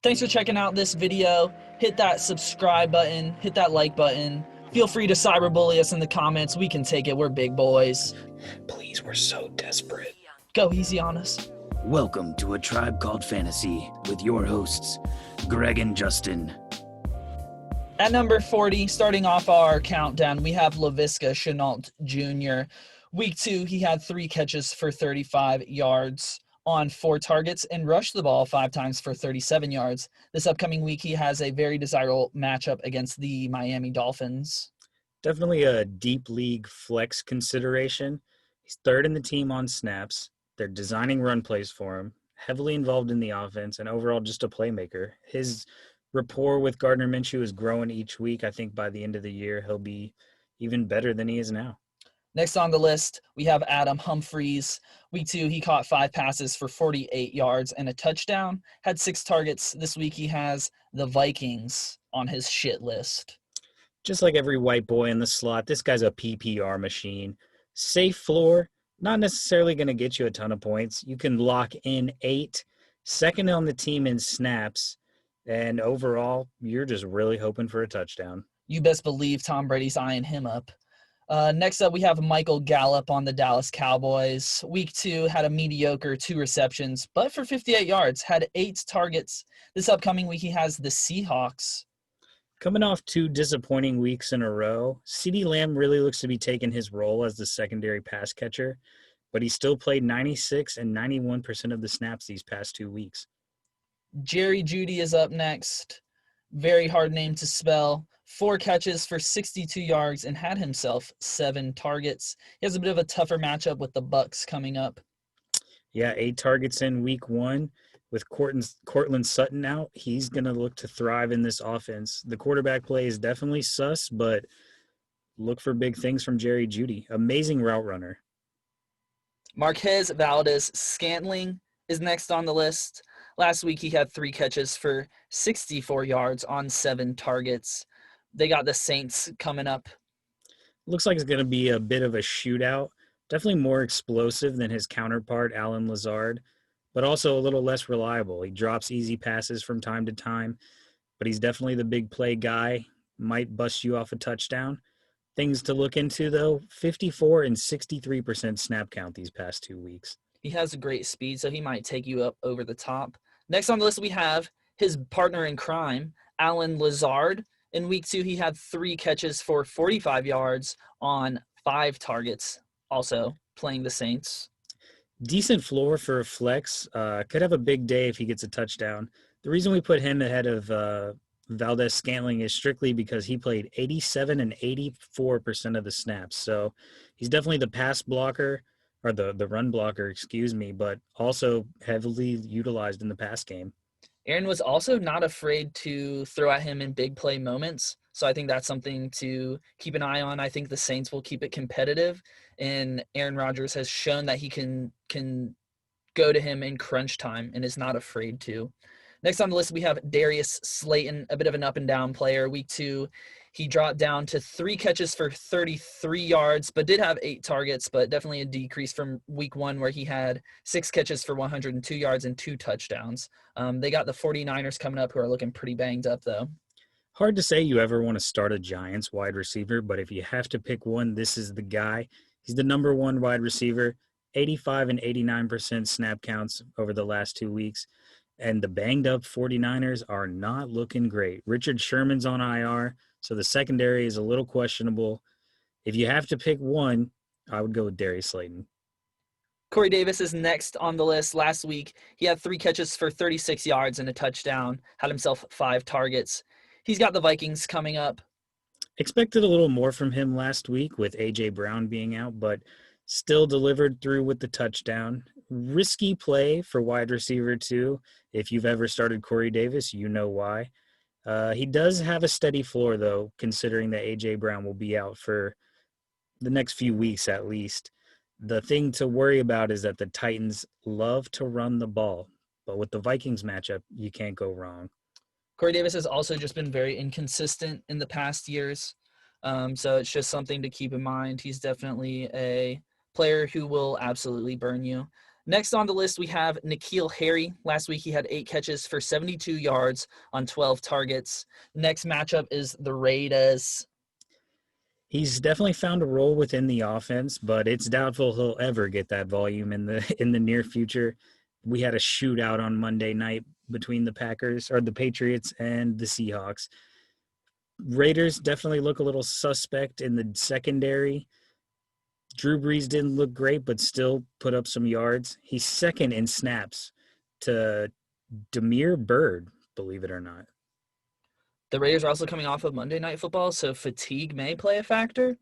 Thanks for checking out this video. Hit that subscribe button, hit that like button. Feel free to cyberbully us in the comments. We can take it. We're big boys. Please, we're so desperate. Go easy on us. Welcome to A Tribe Called Fantasy with your hosts, Greg and Justin. At number 40, starting off our countdown, we have Laviska Shenault Jr. Week 2, he had 3 catches for 35 yards on 4 targets and rushed the ball 5 times for 37 yards. This upcoming week, he has a very desirable matchup against the Miami Dolphins. Definitely a deep league flex consideration. He's third in the team on snaps. They're designing run plays for him, heavily involved in the offense, and overall just a playmaker. His rapport with Gardner Minshew is growing each week. I think by the end of the year, he'll be even better than he is now. Next on the list, we have Humphries. Week 2, he caught 5 passes for 48 yards and a touchdown, had 6 targets. This week, he has the Vikings on his shit list. Just like every white boy in the slot, this guy's a PPR machine. Safe floor, not necessarily going to get you a ton of points. You can lock in 8, second on the team in snaps, and overall, you're just really hoping for a touchdown. You best believe Tom Brady's eyeing him up. Next up, we have Michael Gallup on the Dallas Cowboys. Week 2 had a mediocre 2 receptions, but for 58 yards, had 8 targets. This upcoming week, he has the Seahawks. Coming off 2 disappointing weeks in a row, CeeDee Lamb really looks to be taking his role as the secondary pass catcher, but he still played 96 and 91% of the snaps these past 2 weeks. Jeudy is up next. Very hard name to spell. 4 catches for 62 yards and had himself 7 targets. He has a bit of a tougher matchup with the Bucs coming up. Yeah, 8 targets in week 1. With Cortland Sutton out, he's going to look to thrive in this offense. The quarterback play is definitely sus, but look for big things from Jerry Jeudy. Amazing route runner. Marquez Valdes-Scantling is next on the list. Last week, he had 3 catches for 64 yards on 7 targets. They got the Saints coming up. Looks like it's going to be a bit of a shootout. Definitely more explosive than his counterpart, Alan Lazard, but also a little less reliable. He drops easy passes from time to time, but he's definitely the big play guy. Might bust you off a touchdown. Things to look into, though, 54 and 63% snap count these past 2 weeks. He has great speed, so he might take you up over the top. Next on the list, we have his partner in crime, Alan Lazard. In week 2, he had 3 catches for 45 yards on 5 targets, also playing the Saints. Decent floor for a flex. Could have a big day if he gets a touchdown. The reason we put him ahead of Valdes-Scantling is strictly because he played 87 and 84% of the snaps. So he's definitely the pass blocker, or the run blocker, but also heavily utilized in the pass game. Aaron was also not afraid to throw at him in big play moments. So I think that's something to keep an eye on. I think the Saints will keep it competitive, and Aaron Rodgers has shown that he can go to him in crunch time and is not afraid to. Next on the list, we have Darius Slayton, a bit of an up-and-down player. Week 2, he dropped down to 3 catches for 33 yards, but did have 8 targets, but definitely a decrease from week 1 where he had 6 catches for 102 yards and 2 touchdowns. They got the 49ers coming up who are looking pretty banged up, though. Hard to say you ever want to start a Giants wide receiver, but if you have to pick one, this is the guy. He's the number 1 wide receiver, 85 and 89% snap counts over the last 2 weeks. And the banged-up 49ers are not looking great. Richard Sherman's on IR, so the secondary is a little questionable. If you have to pick one, I would go with Darius Slayton. Corey Davis is next on the list. Last week, he had 3 catches for 36 yards and a touchdown, had himself 5 targets. He's got the Vikings coming up. Expected a little more from him last week with A.J. Brown being out, but still delivered through with the touchdown. Risky play for wide receiver, too. If you've ever started Corey Davis, you know why. He does have a steady floor, though, considering that A.J. Brown will be out for the next few weeks at least. The thing to worry about is that the Titans love to run the ball, but with the Vikings matchup, you can't go wrong. Corey Davis has also just been very inconsistent in the past years, so it's just something to keep in mind. He's definitely a player who will absolutely burn you. Next on the list, we have N'Keal Harry. Last week, he had 8 catches for 72 yards on 12 targets. Next matchup is the Raiders. He's definitely found a role within the offense, but it's doubtful he'll ever get that volume in the near future. We had a shootout on Monday night between the Patriots and the Seahawks. Raiders definitely look a little suspect in the secondary. Drew Brees didn't look great, but still put up some yards. He's second in snaps to Damiere Byrd, believe it or not. The Raiders are also coming off of Monday Night Football, so fatigue may play a factor.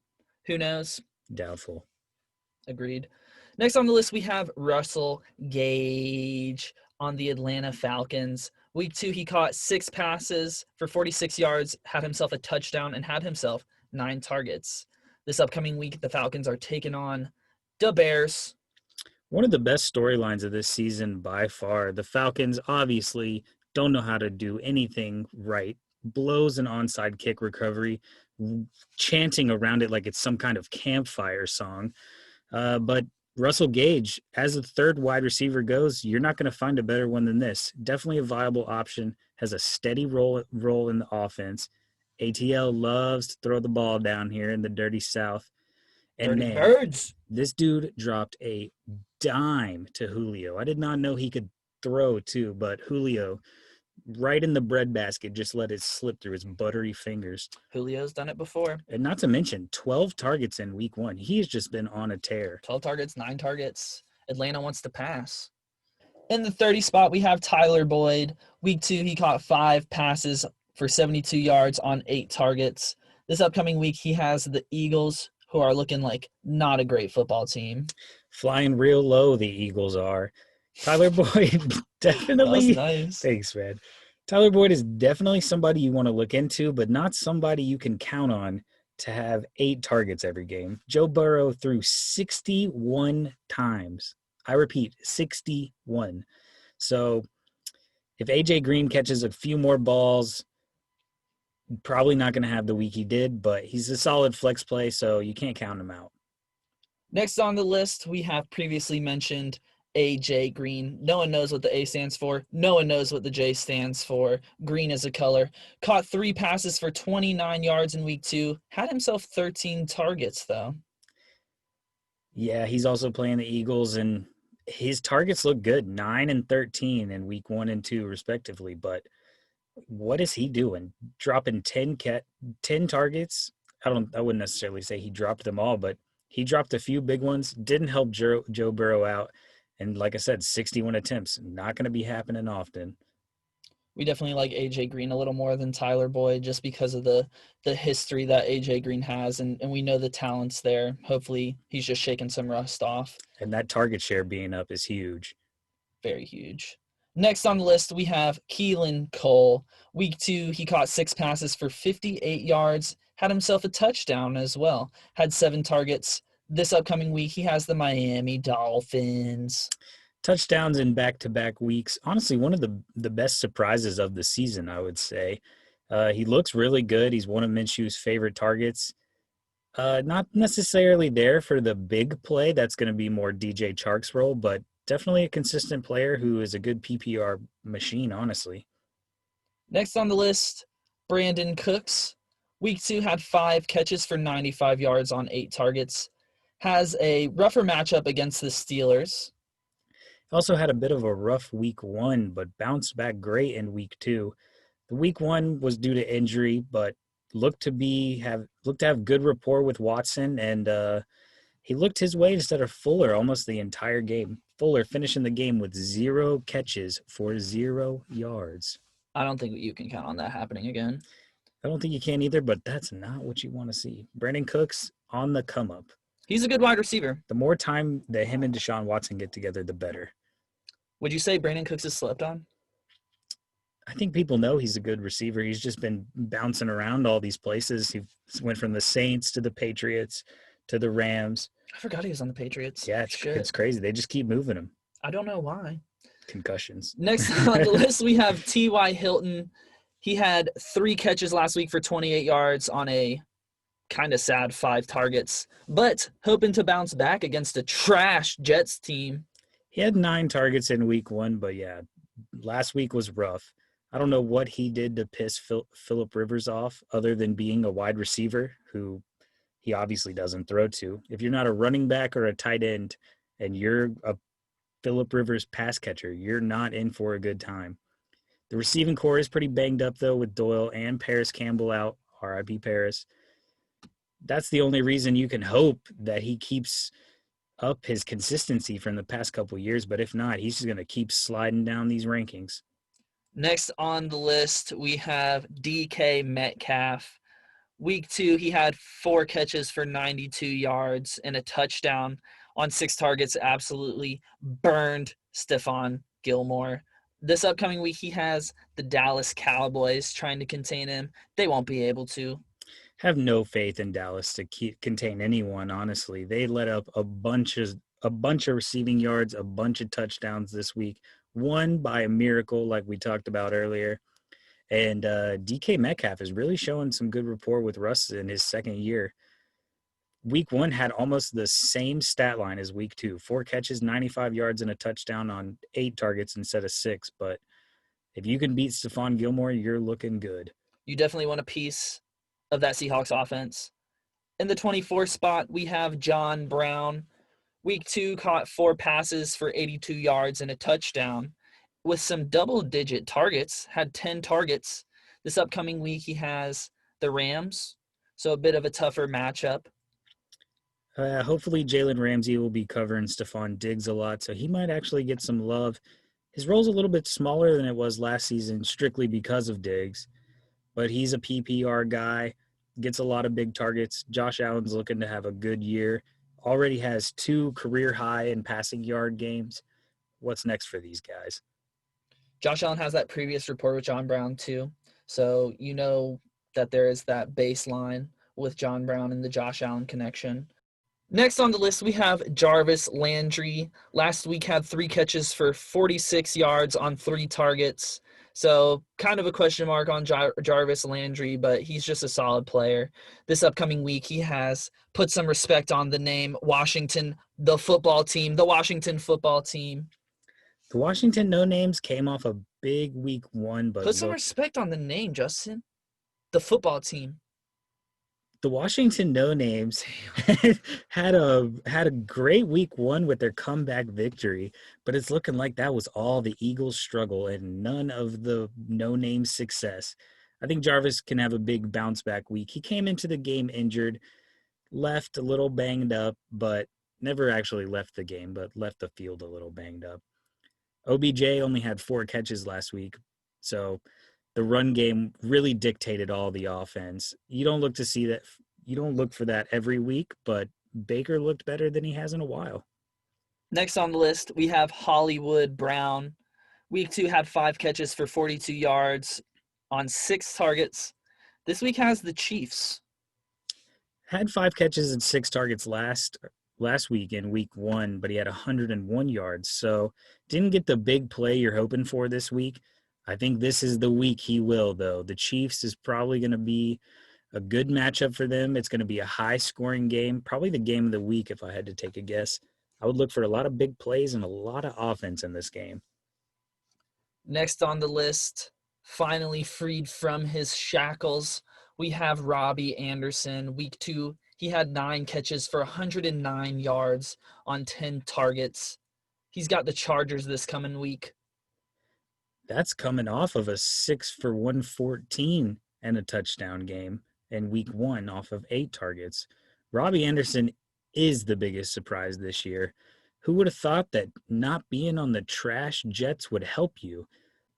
Who knows? Doubtful. Agreed. Next on the list, we have Russell Gage on the Atlanta Falcons. Week 2, he caught 6 passes for 46 yards, had himself a touchdown, and had himself 9 targets. This upcoming week, the Falcons are taking on the Bears. One of the best storylines of this season by far. The Falcons obviously don't know how to do anything right. Blows an onside kick recovery, chanting around it like it's some kind of campfire song. But Russell Gage, as the third wide receiver goes, you're not going to find a better one than this. Definitely a viable option, has a steady role in the offense. ATL loves to throw the ball down here in the dirty South. And Dirty Birds. This dude dropped a dime to Julio. I did not know he could throw too, but Julio, right in the breadbasket, just let it slip through his buttery fingers. Julio's done it before. And not to mention, 12 targets in week 1. He's just been on a tear. 12 targets, 9 targets. Atlanta wants to pass. In the 30 spot, we have Tyler Boyd. Week 2, he caught 5 passes for 72 yards on 8 targets. This upcoming week, he has the Eagles, who are looking like not a great football team. Flying real low, the Eagles are. Tyler Boyd definitely. That was nice. Thanks, man. Tyler Boyd is definitely somebody you want to look into, but not somebody you can count on to have 8 targets every game. Joe Burrow threw 61 times. I repeat, 61. So if A.J. Green catches a few more balls, probably not going to have the week he did, but he's a solid flex play, so you can't count him out. Next on the list, we have previously mentioned A.J. Green. No one knows what the A stands for. No one knows what the J stands for. Green is a color. Caught 3 passes for 29 yards in week 2. Had himself 13 targets, though. Yeah, he's also playing the Eagles, and his targets look good, 9 and 13 in week 1 and 2, respectively. But what is he doing? Dropping 10 targets? I wouldn't necessarily say he dropped them all, but he dropped a few big ones. Didn't help Joe Burrow out. And like I said, 61 attempts, not going to be happening often. We definitely like A.J. Green a little more than Tyler Boyd just because of the history that A.J. Green has, and we know the talent's there. Hopefully he's just shaking some rust off. And that target share being up is huge. Very huge. Next on the list, we have Keelan Cole. Week 2, he caught 6 passes for 58 yards, had himself a touchdown as well, had 7 targets. This upcoming week, he has the Miami Dolphins. Touchdowns in back-to-back weeks. Honestly, one of the best surprises of the season, I would say. He looks really good. He's one of Minshew's favorite targets. Not necessarily there for the big play. That's going to be more DJ Chark's role, but definitely a consistent player who is a good PPR machine, honestly. Next on the list, Brandin Cooks. Week 2 had 5 catches for 95 yards on 8 targets. Has a rougher matchup against the Steelers. Also had a bit of a rough week 1, but bounced back great in week 2. The week 1 was due to injury, but looked to have good rapport with Watson, and he looked his way instead of Fuller almost the entire game. Fuller finishing the game with 0 catches for 0 yards. I don't think you can count on that happening again. I don't think you can either, but that's not what you want to see. Brandin Cooks on the come up. He's a good wide receiver. The more time that him and Deshaun Watson get together, the better. Would you say Brandin Cooks is slept on? I think people know he's a good receiver. He's just been bouncing around all these places. He went from the Saints to the Patriots to the Rams. I forgot he was on the Patriots. Yeah, it's crazy. They just keep moving him. I don't know why. Concussions. Next on the list, we have T.Y. Hilton. He had 3 catches last week for 28 yards on a kind of sad 5 targets, but hoping to bounce back against a trash Jets team. He had 9 targets in week 1, but yeah, last week was rough. I don't know what he did to piss Phillip Rivers off other than being a wide receiver who he obviously doesn't throw to. If you're not a running back or a tight end and you're a Phillip Rivers pass catcher, you're not in for a good time. The receiving core is pretty banged up, though, with Doyle and Paris Campbell out. RIP Paris. That's the only reason you can hope that he keeps up his consistency from the past couple of years. But if not, he's just going to keep sliding down these rankings. Next on the list, we have DK Metcalf. Week 2, he had 4 catches for 92 yards and a touchdown on 6 targets. Absolutely burned Stephon Gilmore. This upcoming week, he has the Dallas Cowboys trying to contain him. They won't be able to. Have no faith in Dallas to contain anyone, honestly. They let up a bunch of receiving yards, a bunch of touchdowns this week, one by a miracle like we talked about earlier. And DK Metcalf is really showing some good rapport with Russ in his second year. Week 1 had almost the same stat line as week 2. 4 catches, 95 yards, and a touchdown on 8 targets instead of 6. But if you can beat Stephon Gilmore, you're looking good. You definitely want a piece of that Seahawks offense. In the 24 spot, we have John Brown. Week 2 caught 4 passes for 82 yards and a touchdown with some double-digit targets, had 10 targets. This upcoming week, he has the Rams, so a bit of a tougher matchup. Hopefully Jalen Ramsey will be covering Stefon Diggs a lot, so he might actually get some love. His role's a little bit smaller than it was last season, strictly because of Diggs, but he's a PPR guy, gets a lot of big targets. Josh Allen's looking to have a good year, already has 2 career high in passing yard games. What's next for these guys? Josh Allen has that previous rapport with John Brown too, so you know that there is that baseline with John Brown and the Josh Allen connection. Next on the list, we have Jarvis Landry. Last week had 3 catches for 46 yards on 3 targets. So kind of a question mark on Jarvis Landry, but he's just a solid player. This upcoming week, he has put some respect on the name Washington, the football team, the Washington football team. The Washington no-names came off a big week 1, but put some respect on the name, Justin. The football team. The Washington no-names had a great week 1 with their comeback victory, but it's looking like that was all the Eagles' struggle and none of the no-name success. I think Jarvis can have a big bounce-back week. He came into the game injured, left a little banged up, but never actually left the game, but left the field a little banged up. OBJ only had 4 catches last week, so the run game really dictated all the offense. You don't look for that every week, but Baker looked better than he has in a while. Next on the list, we have Hollywood Brown. Week 2 had 5 catches for 42 yards on 6 targets. This week has the Chiefs. Had 5 catches and 6 targets last week in week 1, but he had 101 yards. So didn't get the big play you're hoping for this week. I think this is the week he will, though. The Chiefs is probably going to be a good matchup for them. It's going to be a high-scoring game, probably the game of the week if I had to take a guess. I would look for a lot of big plays and a lot of offense in this game. Next on the list, finally freed from his shackles, we have Robbie Anderson. Week 2, he had 9 catches for 109 yards on 10 targets. He's got the Chargers this coming week. That's coming off of a 6 for 114 and a touchdown game in week 1 off of 8 targets. Robbie Anderson is the biggest surprise this year. Who would have thought that not being on the trash Jets would help you?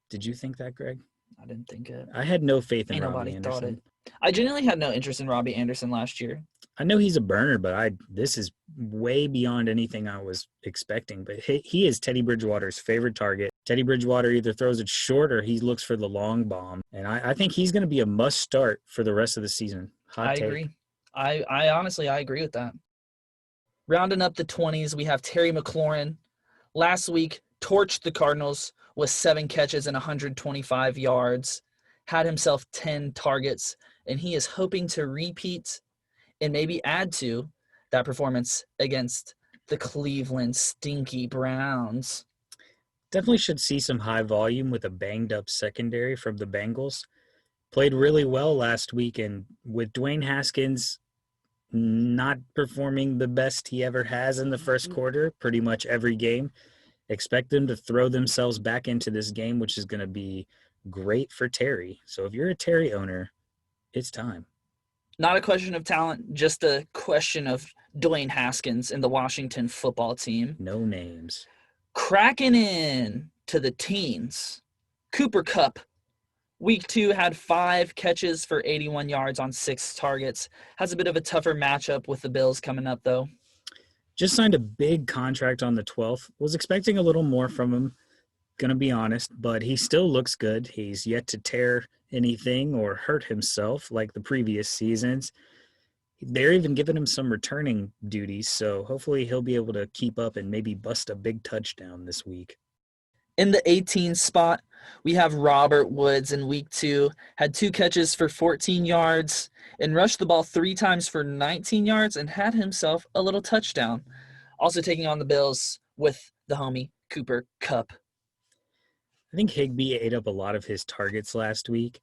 Did you think that, Greg? I didn't think it. I had no faith in Ain't Robbie nobody Anderson. thought it. I genuinely had no interest in Robbie Anderson last year. I know he's a burner, but this is way beyond anything I was expecting. But he is Teddy Bridgewater's favorite target. Teddy Bridgewater either throws it short or he looks for the long bomb. And I think he's going to be a must start for the rest of the season. Hot take. Agree. I honestly agree with that. Rounding up the 20s, we have Terry McLaurin. Last week, torched the Cardinals with 7 catches and 125 yards. Had himself 10 targets, and he is hoping to repeat and maybe add to that performance against the Cleveland Stinky Browns. Definitely should see some high volume with a banged-up secondary from the Bengals. Played really well last week, and with Dwayne Haskins not performing the best he ever has in the first quarter, pretty much every game, expect them to throw themselves back into this game, which is going to be great for Terry. So if you're a Terry owner, it's time. Not a question of talent, just a question of Dwayne Haskins and the Washington football team. No names. Cracking in to the teens. Cooper Kupp. Week 2 had 5 catches for 81 yards on 6 targets. Has a bit of a tougher matchup with the Bills coming up, though. Just signed a big contract on the 12th. Was expecting a little more from him, going to be honest, but he still looks good. He's yet to tear anything or hurt himself like the previous seasons. They're even giving him some returning duties, so hopefully he'll be able to keep up and maybe bust a big touchdown this week. In the 18 spot, we have Robert Woods in week 2, had 2 catches for 14 yards and rushed the ball 3 times for 19 yards and had himself a little touchdown. Also taking on the Bills with the homie Cooper Kupp. I think Higbee ate up a lot of his targets last week.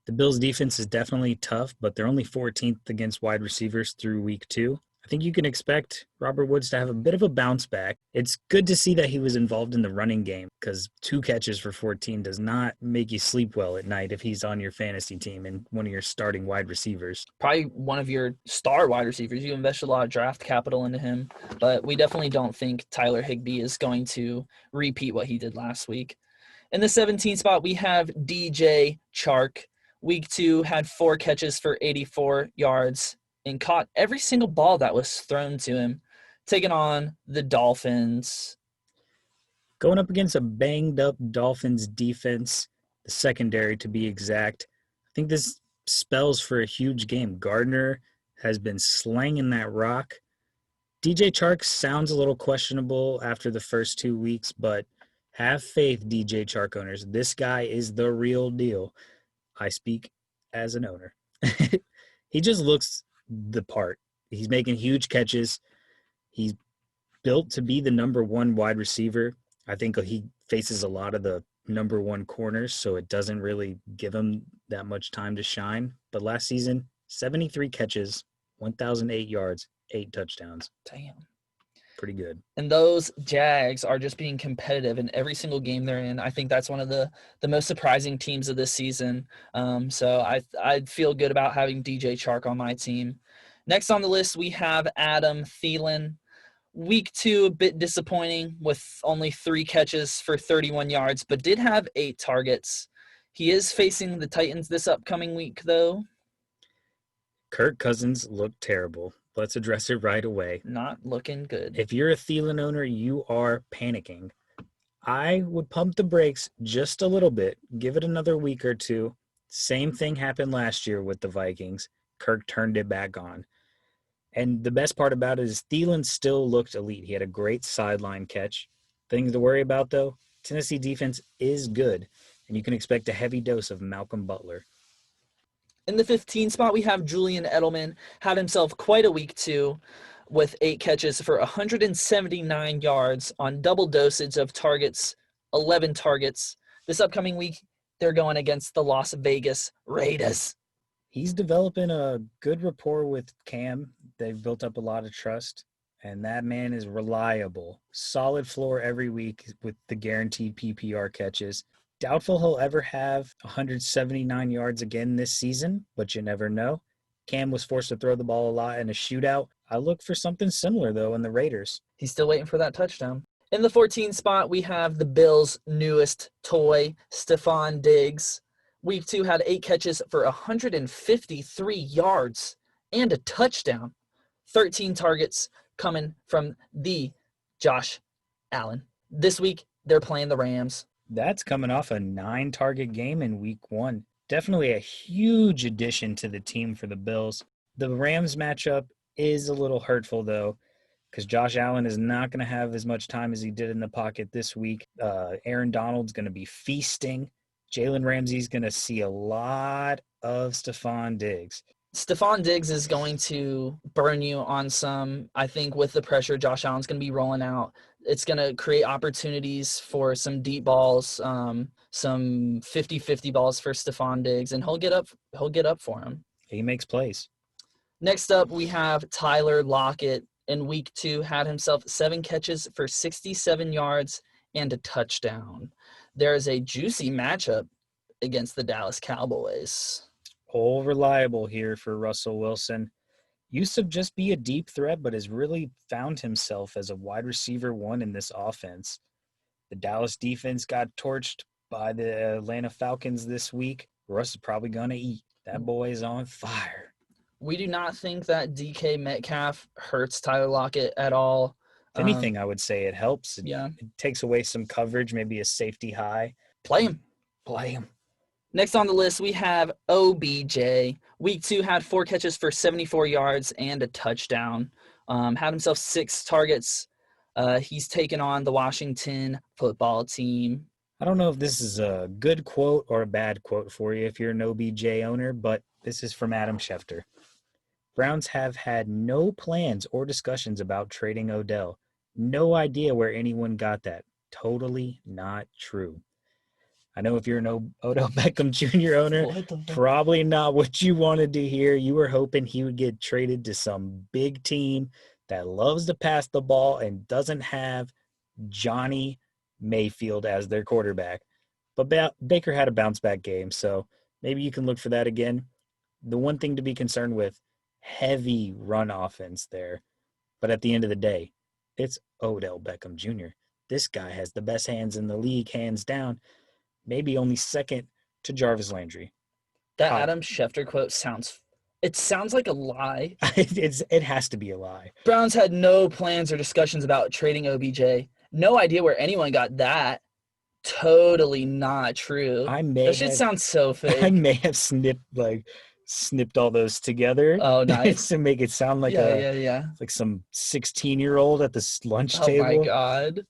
The Bills' defense is definitely tough, but they're only 14th against wide receivers through week 2. I think you can expect Robert Woods to have a bit of a bounce back. It's good to see that he was involved in the running game because 2 catches for 14 does not make you sleep well at night if he's on your fantasy team and one of your starting wide receivers. Probably one of your star wide receivers. You invested a lot of draft capital into him, but we definitely don't think Tyler Higbee is going to repeat what he did last week. In the 17th spot, we have DJ Chark. Week 2 had 4 catches for 84 yards and caught every single ball that was thrown to him, taking on the Dolphins. Going up against a banged-up Dolphins defense, the secondary to be exact, I think this spells for a huge game. Gardner has been slanging that rock. DJ Chark sounds a little questionable after the first 2 weeks, but have faith, DJ Chark owners. This guy is the real deal. I speak as an owner. He just looks the part. He's making huge catches. He's built to be the number 1 wide receiver. I think he faces a lot of the number 1 corners, so it doesn't really give him that much time to shine. But last season, 73 catches, 1,008 yards, 8 touchdowns. Damn. Pretty good. And those Jags are just being competitive in every single game they're in. I think that's one of the most surprising teams of this season. So I'd feel good about having DJ Chark on my team. Next on the list, we have Adam Thielen. Week 2, a bit disappointing with only 3 catches for 31 yards, but did have 8 targets. He is facing the Titans this upcoming week, though. Kirk Cousins looked terrible. Let's address it right away. Not looking good. If you're a Thielen owner, you are panicking. I would pump the brakes just a little bit. Give it another week or 2. Same thing happened last year with the Vikings. Kirk turned it back on. And the best part about it is Thielen still looked elite. He had a great sideline catch. Things to worry about, though, Tennessee defense is good, and you can expect a heavy dose of Malcolm Butler. In the 15 spot, we have Julian Edelman. Had himself quite a week 2 with 8 catches for 179 yards on double dosage of targets, 11 targets. This upcoming week, they're going against the Las Vegas Raiders. He's developing a good rapport with Cam. They've built up a lot of trust, and that man is reliable. Solid floor every week with the guaranteed PPR catches. Doubtful he'll ever have 179 yards again this season, but you never know. Cam was forced to throw the ball a lot in a shootout. I look for something similar, though, in the Raiders. He's still waiting for that touchdown. In the 14 spot, we have the Bills' newest toy, Stefon Diggs. Week 2 had 8 catches for 153 yards and a touchdown. 13 targets coming from the Josh Allen. This week, they're playing the Rams. That's coming off a 9-target game in week 1. Definitely a huge addition to the team for the Bills. The Rams matchup is a little hurtful, though, because Josh Allen is not going to have as much time as he did in the pocket this week. Aaron Donald's going to be feasting. Jalen Ramsey's going to see a lot of Stefon Diggs. Stefon Diggs is going to burn you on some. I think with the pressure Josh Allen's going to be rolling out, it's going to create opportunities for some deep balls, some 50-50 balls for Stefon Diggs, and he'll get up for him. He makes plays. Next up, we have Tyler Lockett. In week 2, had himself 7 catches for 67 yards and a touchdown. There is a juicy matchup against the Dallas Cowboys. All reliable here for Russell Wilson. Used to just be a deep threat, but has really found himself as a wide receiver 1 in this offense. The Dallas defense got torched by the Atlanta Falcons this week. Russ is probably going to eat. That boy is on fire. We do not think that DK Metcalf hurts Tyler Lockett at all. If anything, I would say it helps. It takes away some coverage, maybe a safety high. Play him. Play him. Next on the list, we have OBJ. Week 2 had 4 catches for 74 yards and a touchdown. Had himself 6 targets. He's taken on the Washington football team. I don't know if this is a good quote or a bad quote for you if you're an OBJ owner, but this is from Adam Schefter. Browns have had no plans or discussions about trading Odell. No idea where anyone got that. Totally not true. I know if you're an Odell Beckham Jr. owner, probably not what you wanted to hear. You were hoping he would get traded to some big team that loves to pass the ball and doesn't have Johnny Mayfield as their quarterback. But Baker had a bounce-back game, so maybe you can look for that again. The one thing to be concerned with, heavy run offense there. But at the end of the day, it's Odell Beckham Jr. This guy has the best hands in the league, hands down. Maybe only second to Jarvis Landry. That Adam Schefter quote sounds like a lie. It has to be a lie. Browns had no plans or discussions about trading OBJ. No idea where anyone got that. Totally not true. That shit sounds so fake. I may have snipped all those together. Oh, nice. To make it sound like like some 16-year-old at the lunch table. Oh my God.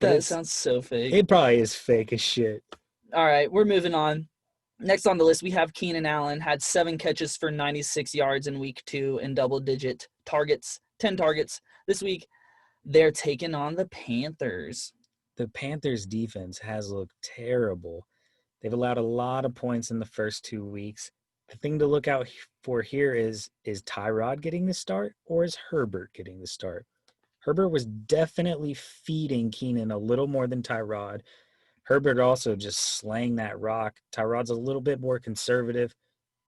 That sounds so fake. It probably is fake as shit. All right, we're moving on. Next on the list, we have Keenan Allen. Had 7 catches for 96 yards in week 2 and double-digit targets, 10 targets. This week, they're taking on the Panthers. The Panthers' defense has looked terrible. They've allowed a lot of points in the first 2 weeks. The thing to look out for here is Tyrod getting the start or is Herbert getting the start? Herbert was definitely feeding Keenan a little more than Tyrod. Herbert also just slaying that rock. Tyrod's a little bit more conservative.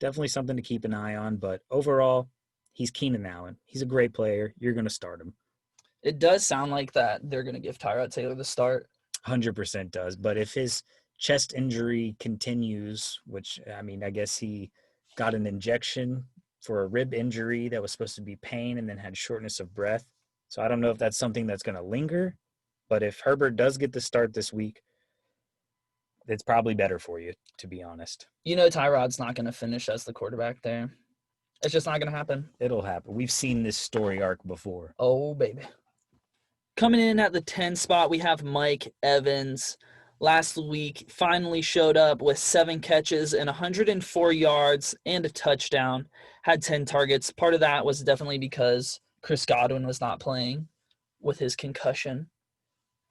Definitely something to keep an eye on. But overall, he's Keenan Allen. He's a great player. You're going to start him. It does sound like that they're going to give Tyrod Taylor the start. 100% does. But if his chest injury continues, which, I mean, I guess he got an injection for a rib injury that was supposed to be pain and then had shortness of breath. So I don't know if that's something that's going to linger. But if Herbert does get the start this week, it's probably better for you, to be honest. You know Tyrod's not going to finish as the quarterback there. It's just not going to happen. It'll happen. We've seen this story arc before. Oh, baby. Coming in at the 10 spot, we have Mike Evans. Last week, finally showed up with 7 catches and 104 yards and a touchdown. Had 10 targets. Part of that was definitely because Chris Godwin was not playing with his concussion.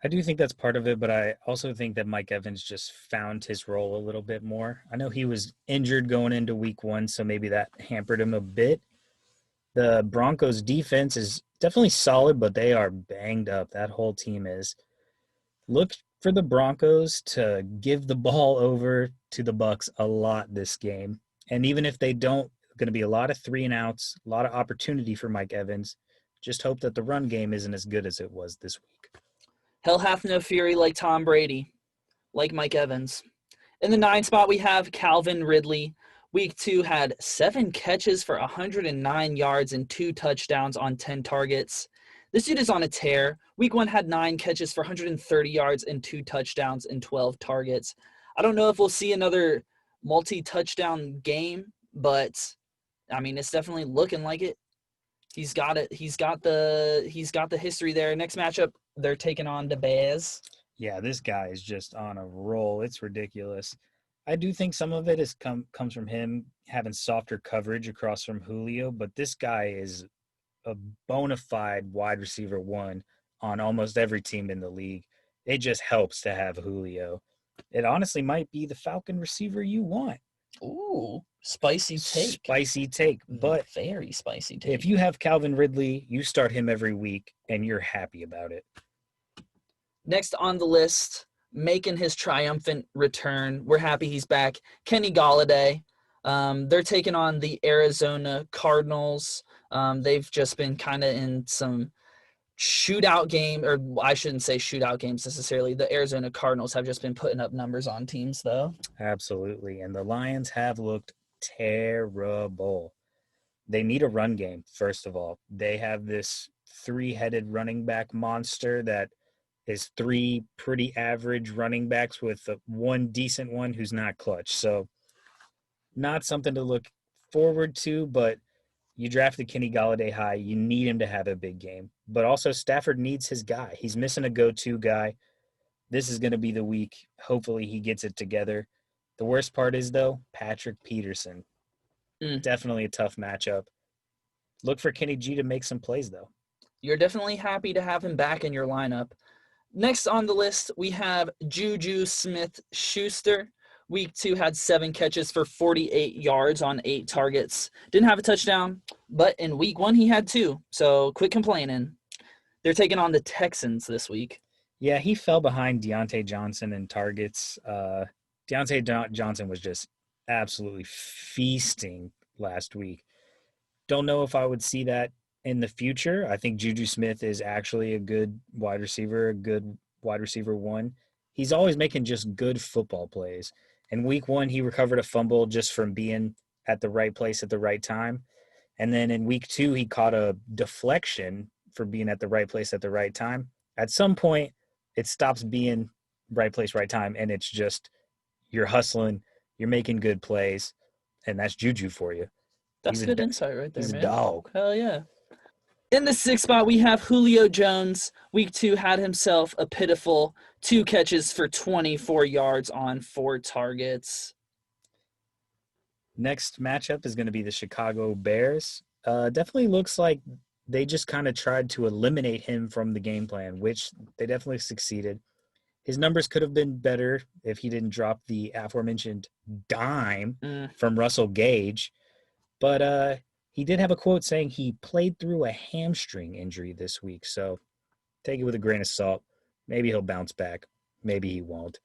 I do think that's part of it, but I also think that Mike Evans just found his role a little bit more. I know he was injured going into week 1, so maybe that hampered him a bit. The Broncos defense is definitely solid, but they are banged up. That whole team is. Look for the Broncos to give the ball over to the Bucs a lot this game. And even if they don't, going to be a lot of 3-and-outs, a lot of opportunity for Mike Evans. Just hope that the run game isn't as good as it was this week. Hell hath no fury like Tom Brady, like Mike Evans. In the 9 spot, we have Calvin Ridley. Week 2 had 7 catches for 109 yards and 2 touchdowns on 10 targets. This dude is on a tear. Week 1 had 9 catches for 130 yards and 2 touchdowns and 12 targets. I don't know if we'll see another multi-touchdown game, but I mean, it's definitely looking like it. He's got it. He's got the history there. Next matchup, they're taking on the Bears. Yeah, this guy is just on a roll. It's ridiculous. I do think some of it comes from him having softer coverage across from Julio, but this guy is a bona fide wide receiver one on almost every team in the league. It just helps to have Julio. It honestly might be the Falcon receiver you want. Ooh, spicy take. Spicy take. But very spicy take. if you have Calvin Ridley, you start him every week, and you're happy about it. Next on the list, making his triumphant return. We're happy he's back. Kenny Golladay. They're taking on the Arizona Cardinals. They've just been kind of in some shootout game, or I shouldn't say shootout games necessarily. The Arizona Cardinals have just been putting up numbers on teams, though. Absolutely. And the Lions have looked terrible. They need a run game, first of all. They have this three-headed running back monster that is three pretty average running backs with one decent one who's not clutch. So not something to look forward to, but you drafted Kenny Golladay high. You need him to have a big game. But also Stafford needs his guy. He's missing a go-to guy. This is going to be the week. Hopefully he gets it together. The worst part is, though, Patrick Peterson. Definitely a tough matchup. Look for Kenny G to make some plays, though. You're definitely happy to have him back in your lineup. Next on the list, we have JuJu Smith-Schuster. Week 2 had 7 catches for 48 yards on 8 targets. Didn't have a touchdown, but in week 1 he had 2, so quit complaining. They're taking on the Texans this week. Yeah, he fell behind Deontay Johnson in targets. Deontay Johnson was just absolutely feasting last week. Don't know if I would see that in the future. I think JuJu Smith is actually a good wide receiver one. He's always making just good football plays. In week 1, he recovered a fumble just from being at the right place at the right time. And then in week 2, he caught a deflection for being at the right place at the right time. At some point, it stops being right place, right time, and it's just you're hustling, you're making good plays, and that's JuJu for you. That's good insight right there, man. He's a dog. Hell yeah. In the 6th spot, we have Julio Jones. Week 2 had himself a pitiful 2 catches for 24 yards on 4 targets. Next matchup is going to be the Chicago Bears. Definitely looks like they just kind of tried to eliminate him from the game plan, which they definitely succeeded. His numbers could have been better if he didn't drop the aforementioned dime from Russell Gage. But he did have a quote saying he played through a hamstring injury this week. So take it with a grain of salt. Maybe he'll bounce back. Maybe he won't.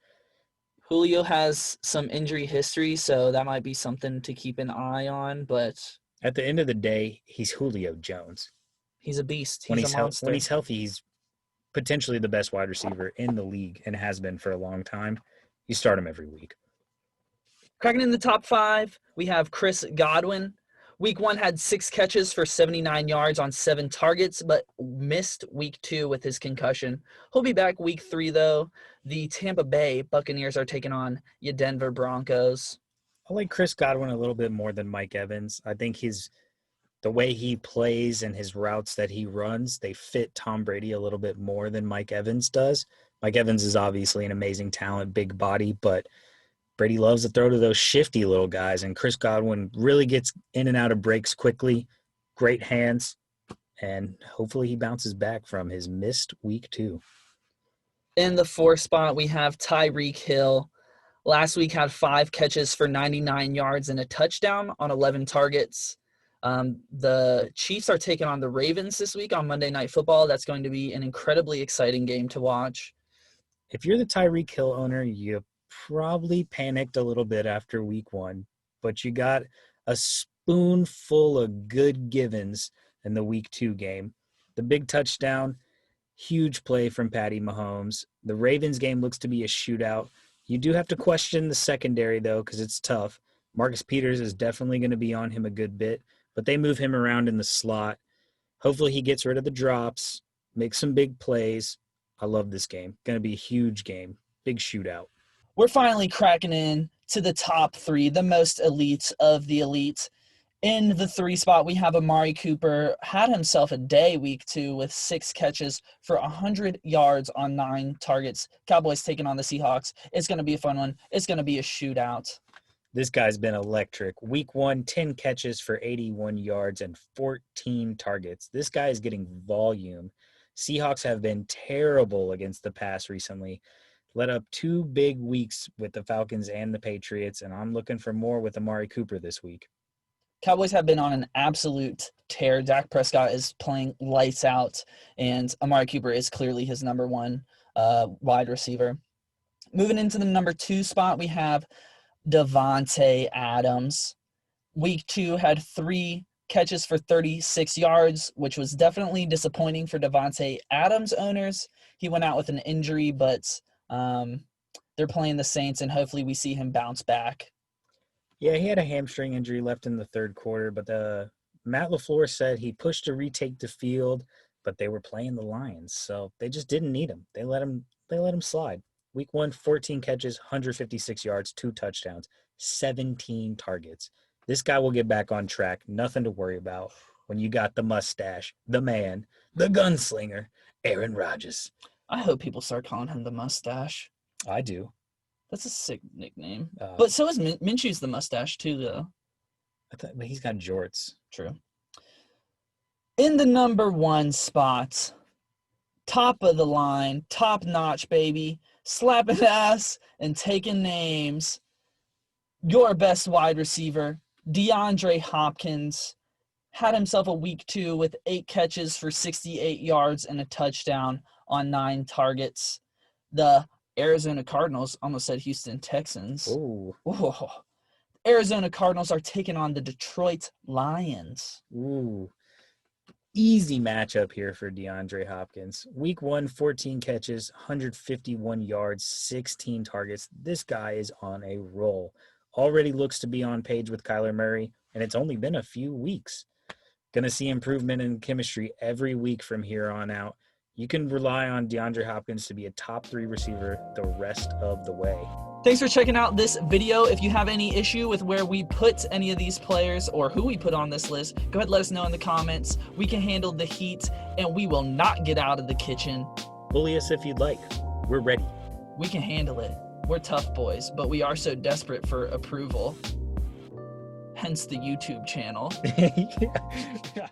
Julio has some injury history, so that might be something to keep an eye on. But at the end of the day, he's Julio Jones. He's a beast. He's a monster. When he's healthy, he's potentially the best wide receiver in the league and has been for a long time. You start him every week. Cracking in the top 5, we have Chris Godwin. Week 1 had 6 catches for 79 yards on 7 targets, but missed week 2 with his concussion. He'll be back week 3, though. The Tampa Bay Buccaneers are taking on your Denver Broncos. I like Chris Godwin a little bit more than Mike Evans. I think the way he plays and his routes that he runs, they fit Tom Brady a little bit more than Mike Evans does. Mike Evans is obviously an amazing talent, big body, but Brady loves to throw to those shifty little guys, and Chris Godwin really gets in and out of breaks quickly, great hands, and hopefully he bounces back from his missed week 2. In the 4th spot, we have Tyreek Hill. Last week had 5 catches for 99 yards and a touchdown on 11 targets. The Chiefs are taking on the Ravens this week on Monday Night Football. That's going to be an incredibly exciting game to watch. If you're the Tyreek Hill owner, you probably panicked a little bit after week 1, but you got a spoonful of good givens in the week 2 game. The big touchdown, huge play from Patty Mahomes. The Ravens game looks to be a shootout. You do have to question the secondary, though, because it's tough. Marcus Peters is definitely going to be on him a good bit, but they move him around in the slot. Hopefully he gets rid of the drops, makes some big plays. I love this game. Going to be a huge game, big shootout. We're finally cracking in to the top 3, the most elite of the elite. In the 3 spot, we have Amari Cooper. Had himself a day week 2 with 6 catches for 100 yards on 9 targets. Cowboys taking on the Seahawks. It's going to be a fun one. It's going to be a shootout. This guy's been electric. Week 1, 10 catches for 81 yards and 14 targets. This guy is getting volume. Seahawks have been terrible against the pass recently. Led up 2 big weeks with the Falcons and the Patriots, and I'm looking for more with Amari Cooper this week. Cowboys have been on an absolute tear. Dak Prescott is playing lights out, and Amari Cooper is clearly his number 1 wide receiver. Moving into the number 2 spot, we have Davante Adams. Week 2 had 3 catches for 36 yards, which was definitely disappointing for Davante Adams owners. He went out with an injury, but they're playing the Saints, and hopefully we see him bounce back. Yeah, he had a hamstring injury left in the 3rd quarter, but Matt LaFleur said he pushed to retake the field, but they were playing the Lions, so they just didn't need him. They let him slide. Week 1, 14 catches, 156 yards, 2 touchdowns, 17 targets. This guy will get back on track. Nothing to worry about when you got the mustache, the man, the gunslinger, Aaron Rodgers. I hope people start calling him the mustache. I do. That's a sick nickname. But so is Minshew's the mustache too, though. But he's got jorts. True. In the number 1 spot, top of the line, top notch, baby, slapping ass and taking names, your best wide receiver, DeAndre Hopkins, had himself a week 2 with 8 catches for 68 yards and a touchdown on 9 targets. The Arizona Cardinals, almost said Houston Texans. Ooh. Arizona Cardinals are taking on the Detroit Lions. Ooh. Easy matchup here for DeAndre Hopkins. Week 1, 14 catches, 151 yards, 16 targets. This guy is on a roll. Already looks to be on page with Kyler Murray, and it's only been a few weeks. Going to see improvement in chemistry every week from here on out. You can rely on DeAndre Hopkins to be a top 3 receiver the rest of the way. Thanks for checking out this video. If you have any issue with where we put any of these players or who we put on this list, go ahead and let us know in the comments. We can handle the heat, and we will not get out of the kitchen. Bully us if you'd like. We're ready. We can handle it. We're tough boys, but we are so desperate for approval. Hence the YouTube channel. Yeah.